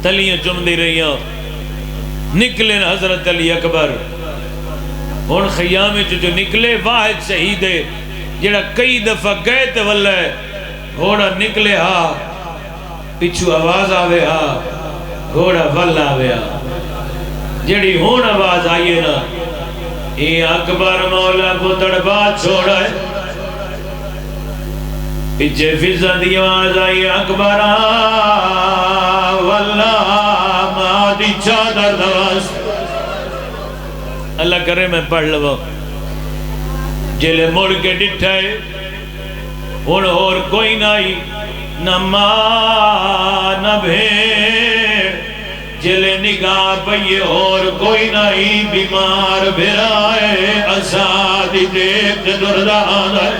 تلیاں چم دی رہیاں. نکلے حضرت علی اکبر اور خیامے جو نکلے واحد شہید ہے جڑا کئی دفعہ گئے تے واللہ گھوڑا نکلے ہاں پچھو آواز آوے ہاں گھوڑا ول آوے ہاں جڑی ہون آواز آئیے نا اے اکبر مولا کو تڑپا چھوڑا ہے پچھے فضا دی آواز آئیے اکبر واللہ مادی چادر دواز. اللہ کرے میں پڑھ لوا جلے مڑ کے ڈٹھائے ان اور کوئی نائی نہ ماں نہ بھیڑ جلے نگاہ پئیے اور کوئی نائی بیمار بھرائے اسادی دیکھ دردان ہے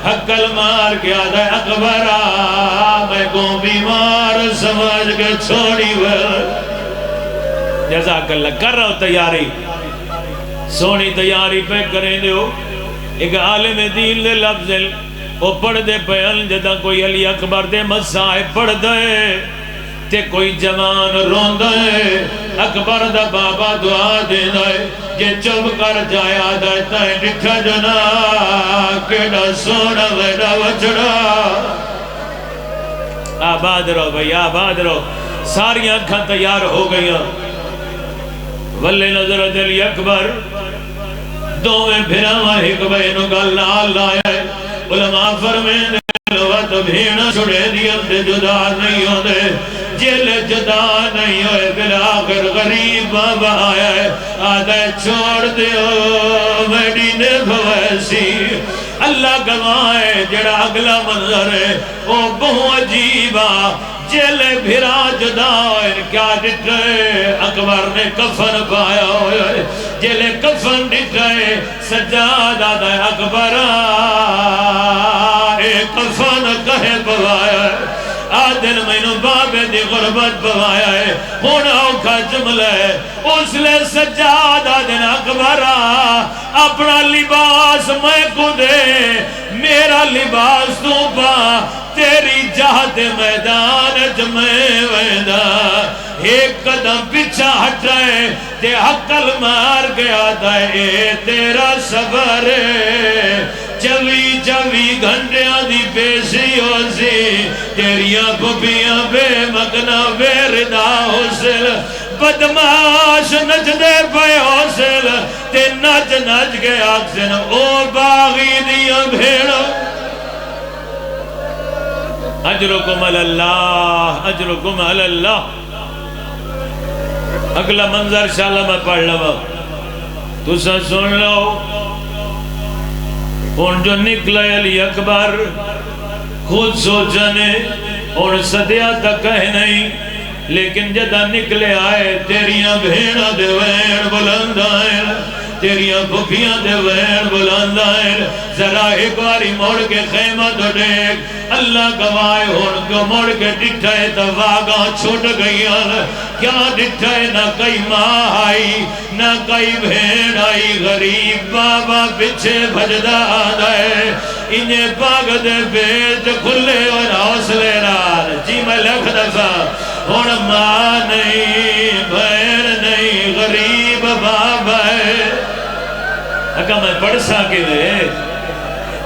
حقل مار کے آدھا اکبرہ میں کو بیمار سمجھ کے چھوڑی ور. جزاک اللہ کر رہا ہو تیاری سونی تیاری پہ کریں دے ہو. ایک عالم دین لے لفظ وہ پڑھ دے بیان جدا کوئی علی اکبر دے مسائے پڑھ دے تے کوئی جوان رون دے اکبر دا بابا دعا دے دے جے چب کر جایا دے تائیں ڈکھا جنا کیڑا سونا ویڈا وچڑا. آباد رہو بھئی آباد رہو. ساری آنکھاں تیار ہو گئیاں ولے نظر علی اکبر دو میں بھراواں ایک بینو گل نال آیا ہے. علماء فرمین وقت بھیڑا چھڑے دیا تے جدا نہیں ہوتے جل جدا نہیں ہوئے بالآخر غریب بابا آیا ہے آدھے چھوڑ دیو میڈی نے بھویسی اللہ گواہ جڑا اگلا منظر ہے وہ بہت عجیبا جل بھرا جدا ہوئے کیا ڈٹھے اکبر نے کفن پایا ہوئے جل کفن ڈٹھے سجاد آدھے اکبر کفن کہے پوایا ہے آدھن مینو بابے دی غربت پوایا ہے ہونا اوکھا جملہ ہے اس لئے سجاد آدھن اکبرہ اپنا لباس میں کو دے میرا لباس تو پا تیری جہد میدان جمعے ویدہ ایک قدم پیچھا ہٹائے تے حقل مار گیا دائے تیرا صبر چوی چوی گھنٹیاں دی پیشی ہو سی تیریاں پپیاں بے مگنا بے ردا حسل بدماش نچ دے پہ حسل تے نچ نچ کے آکسن او باغی دیا بھیڑا اجرکم اللہ اجرکم اللہ اگلا منظر شاءاللہ میں پڑھ لوں تو سن لو ان جو نکلا علی اکبر خود سوچنے اور صدیہ تک کہے نہیں لیکن جدہ نکلے آئے تیریاں بھیڑا دے وین بلند آئے تیریاں بھوکیاں دے وین بلند آئے ذرا ایک باری موڑ کے خیمہ تو دیکھ اللہ گوائے ہون کو موڑ کے ڈٹھائے تا واگاں چھوٹ گئی کیا ڈٹھائے نہ کئی ماں آئی نہ کئی بھین آئی غریب بابا پچھے بھجدہ آدھائے انہیں باغ دے بیت کھلے اور حوصلے رار جی میں لکھ دفعہ ہون ماں نہیں بھین نہیں غریب بابا ہے اگر میں پڑھ ساکے دے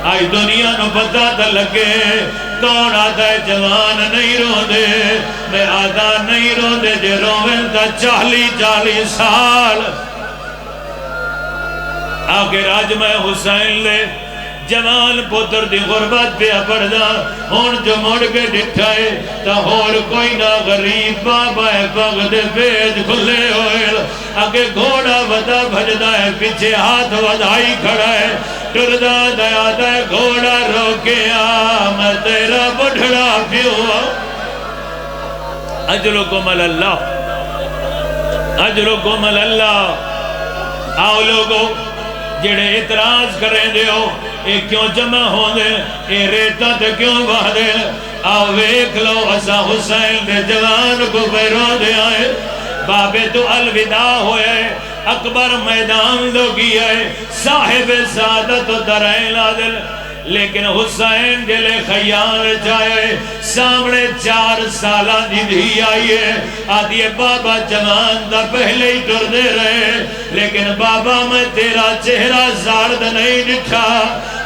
آئی دنیا نو پتا تھا لگے کون آدھا ہے جوان نہیں رو دے میں آدھا نہیں رو دے جے روین تا 40 سال آگے راج میں حسین لے جوان پتر دی غربت پہ پڑھدا ہون جو موڑ کے ڈٹھائے تا اور کوئی نہ غریب بابا ہے پاگ دے بیج کھلے ہوئے آگے گھوڑا ودا بھجدا ہے پیچھے ہاتھ ودائی کھڑا ہے ٹردہ دیا دے گھوڑا روکیا میں تیرا بڑھڑا پیو اجرکم اللہ اجرکم اللہ آؤ لوگوں جڑے اعتراض کریں دے ہو اے کیوں جمع ہو دے اے ریتا تے کیوں باہ دے آؤ ویک لو اسا حسین دے جوان کو بیرو دے آئے بابے تو الوداع ہوئے اکبر میدان دو گیا ہے صاحب سعادت و درائن عادل لیکن حسین جلے خیال جائے سامنے 4 سالہ دی دھی آئیے آدھی بابا جوان دا پہلے ہی ٹر دے رہے لیکن بابا میں تیرا چہرہ زارد نہیں دکھا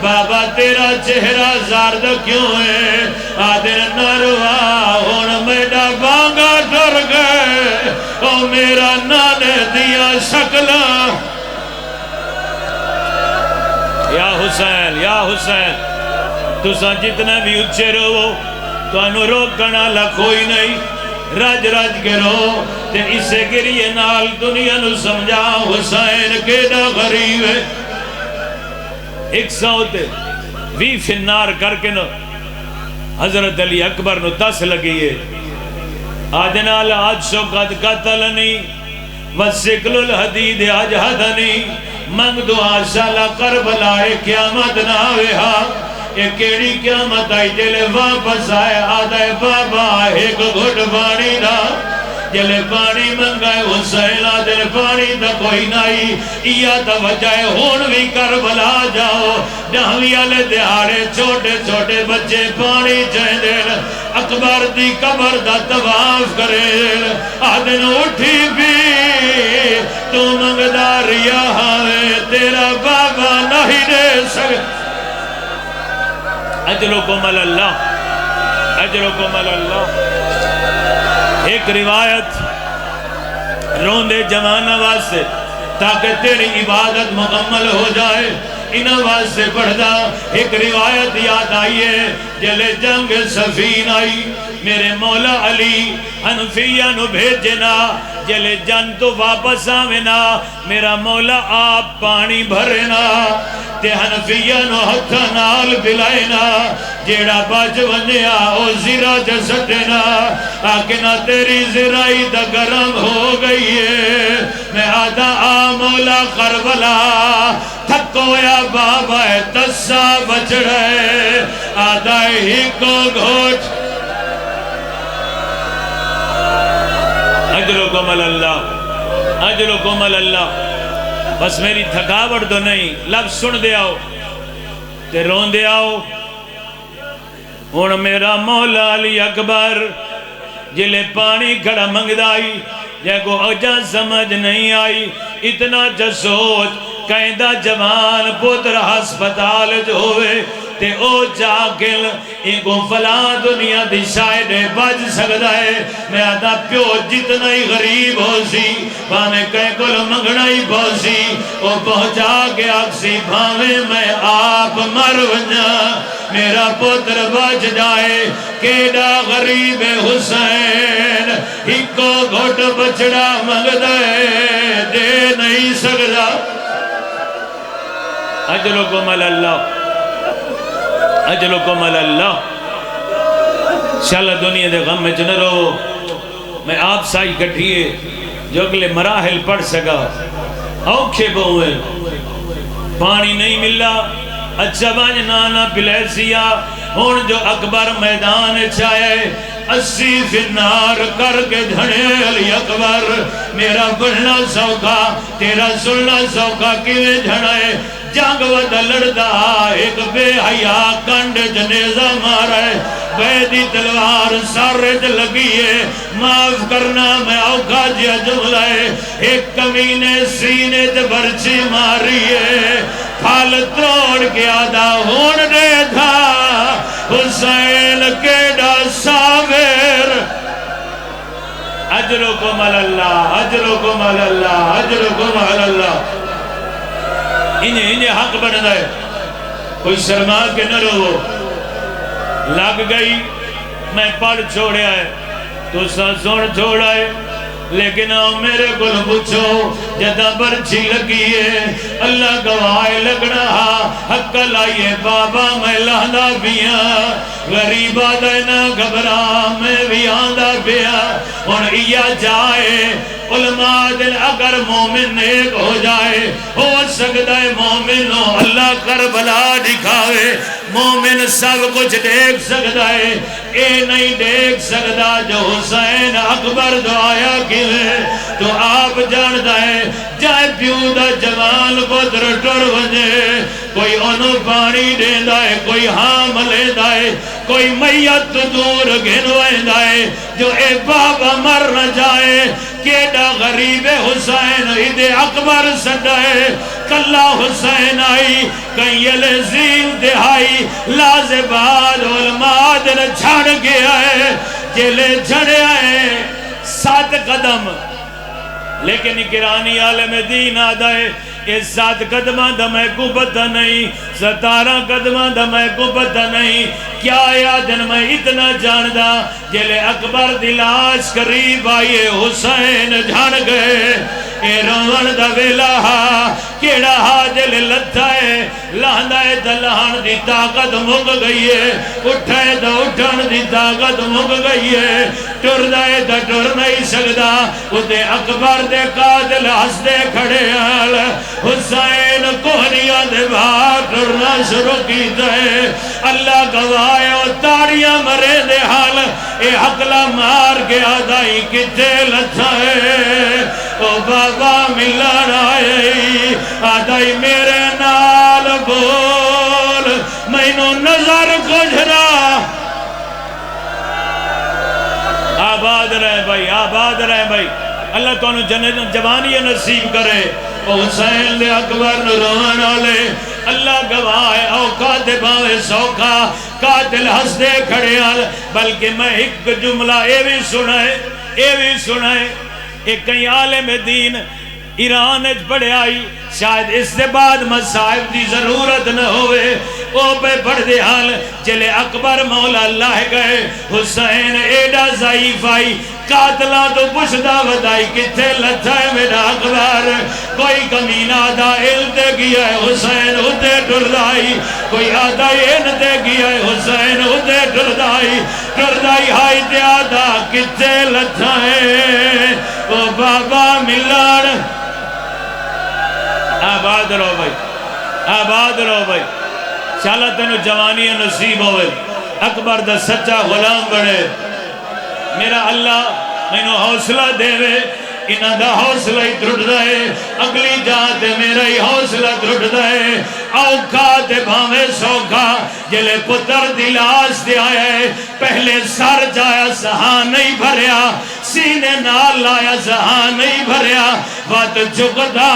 بابا تیرا چہرہ زارد کیوں ہے آدھے نروا ہون میڈا بانگا ٹر گئے او میرا نانے دیا شکلہ یا حسین تو سا جتنا بھی اچھے رہو تو انو روکنا لکھوئی نہیں رج رج کے رو تے اسے گریے نال دنیا نو سمجھا حسین کیڑا غریب ہے 120 فنار کر کے نو حضرت علی اکبر نو 10 لگیے آجنال آج شوقت قتلنی وسکل الحدید اجہدنی منگ دعا شالا کربلائے قیامت نہ ہوئے یہ کیڑی قیامت آئی جلے واپس آئے آدھائے بابا ایک گھٹ پانی نہ جلے پانی منگائے حسین آدھے پانی تا کوئی نائی یا تا وجائے ہون بھی کربلا جاؤ نہوی آلے دیارے چھوٹے چھوٹے بچے پانی چاہیں دین اکبر دی قبر دا تواف کرے آدھن اٹھی بھی تو منگداریا ہاں تیرا بابا نہیں دے سکے اجرکم اللہ اجرکم اللہ ایک روایت روندے جوانہ واسطے تاکہ تیری عبادت مکمل ہو جائے انہاں واسطے پڑھدا ایک روایت یاد آئی ہے جلے جنگ صفین آئی میرے مولا علی حنفیہ نو بھیجنا جلے جن تو واپس آوینا میرا مولا آپ پانی بھرنا تے حنفیہ نو ہتھا نال بلائنا جیڑا بچ ونجیا او زیرہ جسٹنا آکنا تیری زرائی دا گرم ہو گئی ہے میں آدھا آ مولا کربلا تھکو یا بابا تسا بچ رہے آدھا ہی کو گھوٹ اجرکم اللہ اجرکم اللہ بس میری تھکاوٹ تو نہیں لفظ سن دے آؤ تے رون دے آؤ ہون میرا مولا علی اکبر جلے پانی کھڑا منگدائی جے کو اجا سمجھ نہیں آئی اتنا جسوچ کہندہ جوان پتر ہسپتال جو ہوئے تے او جاگل ایگو فلاں دنیا دی شاید بج سکتا ہے میں آدھا پیو جتنا ہی غریب ہو سی بانے کہیں کل منگنا ہی بہو سی او پہنچا کے اکسی بھاوے میں آپ مر ونجا میرا پتر بچ جائے کیڑا غریب حسین ہی کو گھٹ بچڑا منگ دے نہیں سکتا اجرکم اللہ اجلکم اللہ انشاءاللہ دنیا دے غم میں نہ رہو میں آپ سائی کٹھیے جو اگلے مراحل پڑھ سکا اوکھے بہوئے پانی نہیں ملا اچھا بانج نانا پلیسیا ہون جو اکبر میدان چاہے 80 فنار کر کے دھنے علی اکبر میرا بڑھنا سوکھا تیرا سننا سوکھا کیویں دھنے جنگ ودہ لڑدا ایک بے حیا کنڈ جنیزہ مارے بیدی تلوار سارج لگیے معاف کرنا میں اوکھا جیا جملے ایک کمینے سینے برچی ماریے پھال توڑ کے آدھا ہون دے تھا حسین کیڑا ساویر اجرکم اللہ اجرکم اللہ اجرکم اللہ انہیں حق بن دائے کوئی شرما کے نہ رہو لگ گئی میں پڑھ چھوڑے آئے تو سن چھوڑائے لیکن میرے گل پوچھو جدہ برچی لگیے اللہ گواہ لگنا حق لائیے بابا میں لہندا بیا غریبہ دینا گھبرا میں بھی آندہ بیا اور ایا جائے علماء دل اگر مومن نیک ہو جائے ہو سکتا ہے مومنوں اللہ کربلا دکھاوے مومن سب کچھ دیکھ سکتا ہے اے نہیں دیکھ سکتا جو حسین اکبر دعایا کیوے تو آپ جاندہ ہے جائے پیودہ جوان کو درٹر ونجے کوئی انہوں پانی دیندہ ہے کوئی ہام لیندہ ہے کوئی میت دور گھنوائندہ ہے جو اے بابا مر نہ جائے کیڑا غریب حسین عید اکبر سڑائے کلا حسین آئی کہیں یلزیم دہائی لازباد علماء دل جھڑ گیا ہے جلے جھڑے آئے 7 قدم لیکن اکرانی عالم دین آدھائے اس 7 قدمہ دا میں کو پتہ نہیں 17 قدمہ دا میں کو پتہ نہیں کیا یادن میں اتنا جاندہ جلے اکبر دلاش قریب آئیے حسین جھڑ گئے اے روان دا ویلا کیڑا حاجل لتھائے لہندائے دا لہن دی طاقت مگ گئی ہے اٹھائے دا اٹھن دی طاقت مگ گئی ہے ٹر دائے دا ٹر نہیں سکتا اتے اکبر دے قاتل ہس دے کھڑے آل حسین کوہنیاں دے باہر ٹرنا شروع کی دے اللہ گواہ اور تاریاں مرے دے حال اے حقلہ مار کے آدھائی کتے لتھائے او بابا ملن آئی آدھائی میرے نال بول مینو نظر کجھنا آباد رہے بھائی آباد رہے بھائی اللہ تو انہوں جوانی نصیب کرے او حسین دے اکبر نروان آلے اللہ گواہ اوقا دے باوے سوکھا قاتل ہس دے کھڑے آل بلکہ میں ایک جملہ اے بھی سنائے ایک کئی عالم دین ایران پڑھے آئی شاید اس سے بعد مصائب دی ضرورت نہ ہوئے او پہ پڑھ دے حال جلے اکبر مولا اللہ گئے حسین ایڈا ضعیف آئی قاتلہ تو پشدہ ودائی کتھے لتھا ہے میرا اکبر کوئی کمینہ آدھا دے گیا ہے حسین ادھے ٹردائی کوئی آدھا دے گیا ہے حسین ادھے ٹردائی ہائی دے آدھا کتھے لتھا ہے او بابا ملان آباد رہو بھائی آباد رہو بھائی شالا تینو جوانی نصیب ہوئے اکبر دا سچا غلام بڑے میرا اللہ میں نو حوصلہ دے وے انہاں دا حوصلہ ہی دھڑ دائے اگلی جاتے میرا ہی حوصلہ دھڑ دائے اوکھا تے بھامے سوکھا جلے پتر دلاس دے آئے پہلے سر جایا سہاں نہیں بھریا سینے نال لایا سہاں نہیں بھریا وات جگدہ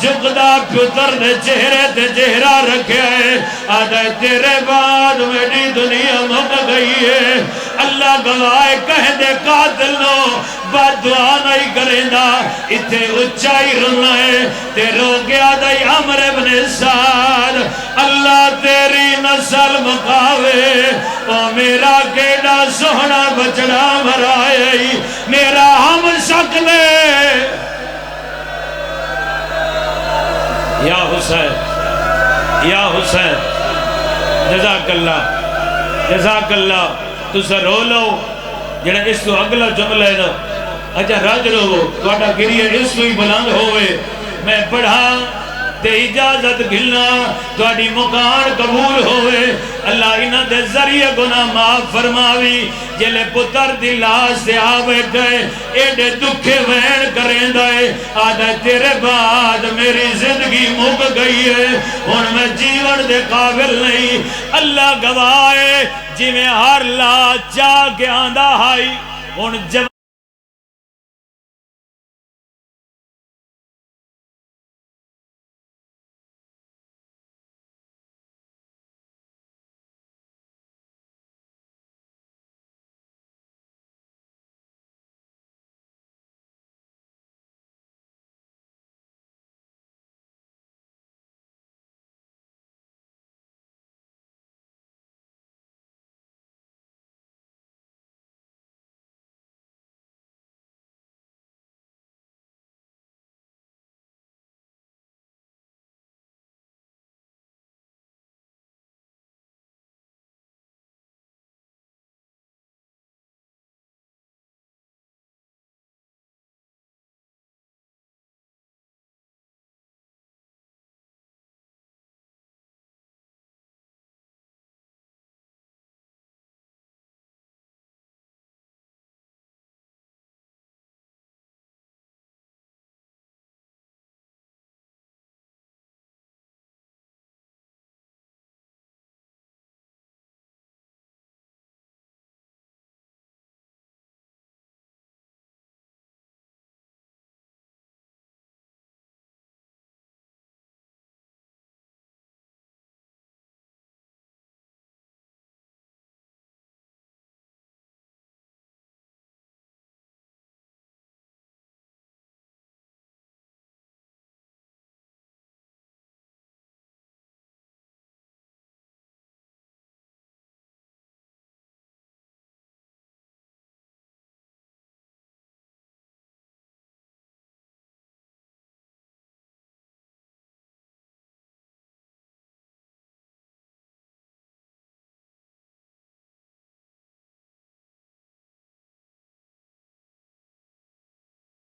پتر دے چہرے تے چہرہ رکھے ہے آدھے تیرے بعد میری دنیا مک گئی ہے اللہ گواہ کہہ دے قاتل نو بد دعا نہیں کریں دا اتھے اچھائی رنا ہے تے رو گیا دائی عمر ابن سعد اللہ تیری نسل مقاوے او میرا کیڑا سونا بچڑا مرائے میرا ہم شکلے یا حسین جزاک اللہ تو سر رو لو جنہ اس تو اگلا جملہ ہے نا اچھا راج رو توڑا گریہ اس تو ہی بلند ہوئے میں پڑھا تے اجازت گھلنا توڑی مکان قبول ہوئے اللہ انہ دے ذریعہ گناہ معاف فرماوی جلے پتر دی لاش دے آوے گئے ایڈے دکھے وین کریں دائے آدھے تیرے بعد میری زندگی مک گئی ہے ان میں جیون دے قابل نہیں اللہ گواہ جی میں ہر لا چاہ کے آندہ آئی ان جب